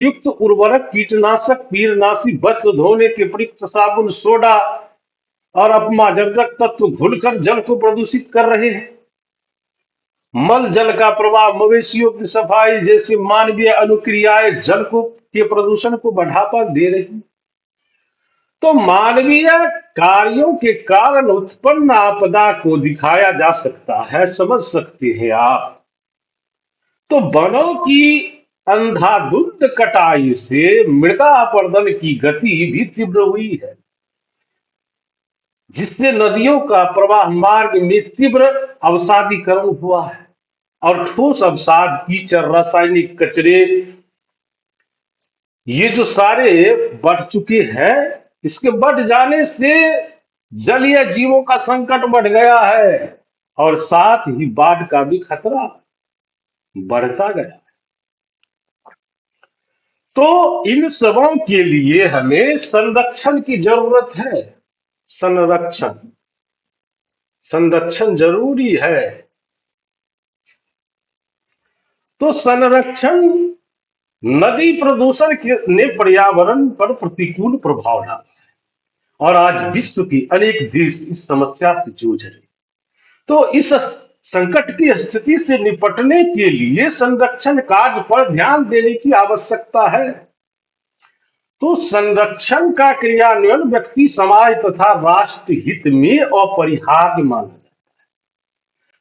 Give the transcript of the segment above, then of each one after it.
युक्त उर्वरक, कीटनाशक, कीड़नाशी, वस्त्र धोने के प्रयुक्त साबुन, सोडा और अपमार्जक तत्व घुलकर जल को प्रदूषित कर रहे हैं। मल जल का प्रवाह, मवेशियों की सफाई जैसी मानवीय अनुक्रियाएं जल को के प्रदूषण को बढ़ावा दे रही हैं। तो मानवीय कार्यों के कारण उत्पन्न आपदा को दिखाया जा सकता है, समझ सकते हैं आप। तो वनों की अंधाधुंध कटाई से मृदा अपरदन की गति भी तीव्र हुई है, जिससे नदियों का प्रवाह मार्ग में तीव्र अवसादीकरण हुआ है और ठोस अवसाद, कीचड़, रासायनिक कचरे, ये जो सारे बढ़ चुके हैं, इसके बढ़ जाने से जलीय जीवों का संकट बढ़ गया है और साथ ही बाढ़ का भी खतरा बढ़ता गया। तो इन सबों के लिए हमें संरक्षण की जरूरत है। संरक्षण संरक्षण जरूरी है। तो संरक्षण, नदी प्रदूषण ने पर्यावरण पर प्रतिकूल प्रभाव डाला है और आज विश्व के अनेक देश इस समस्या से जूझ रहे। तो इस संकट की स्थिति से निपटने के लिए संरक्षण कार्य पर ध्यान देने की आवश्यकता है। तो संरक्षण का क्रियान्वयन व्यक्ति, समाज तथा राष्ट्र हित में अपरिहार्य माना जाता है।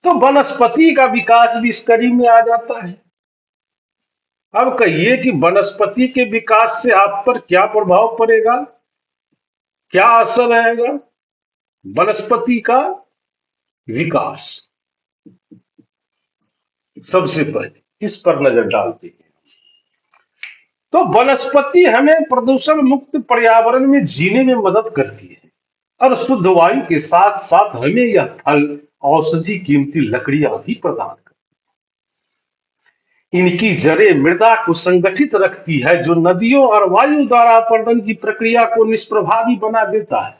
तो वनस्पति का विकास भी इस कड़ी में आ जाता है। अब कहिए कि वनस्पति के विकास से आप पर क्या प्रभाव पड़ेगा, क्या असर रहेगा? वनस्पति का विकास, सबसे पहले इस पर नजर डालते हैं। तो वनस्पति हमें प्रदूषण मुक्त पर्यावरण में जीने में मदद करती है और शुद्ध वायु के साथ साथ हमें यह फल, औषधि, कीमती लकड़ियां भी प्रदान करती है। इनकी जड़ें मृदा को संगठित रखती है, जो नदियों और वायु द्वारा अपरदन की प्रक्रिया को निष्प्रभावी बना देता है।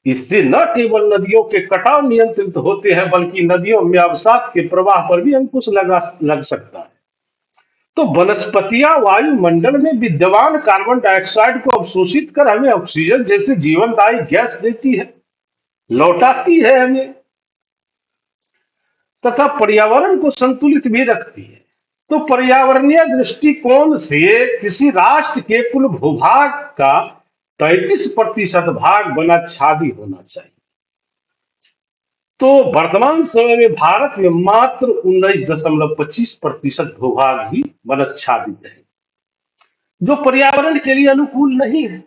इससे न केवल नदियों के कटाव नियंत्रित होते हैं, बल्कि नदियों में अवसाद के प्रवाह पर भी अंकुश लग सकता है। तो वनस्पतियां वायुमंडल में विद्यमान कार्बन डाइऑक्साइड को अवशोषित कर हमें ऑक्सीजन जैसे जीवनदायी गैस देती है, लौटाती है हमें, तथा पर्यावरण को संतुलित भी रखती है। तो पर्यावरणीय दृष्टिकोण से किसी राष्ट्र के कुल भूभाग का 33% भाग वनाच्छादी होना चाहिए। तो वर्तमान समय में भारत में मात्र 19.25% भूभाग ही वनाच्छादित है, जो पर्यावरण के लिए अनुकूल नहीं है।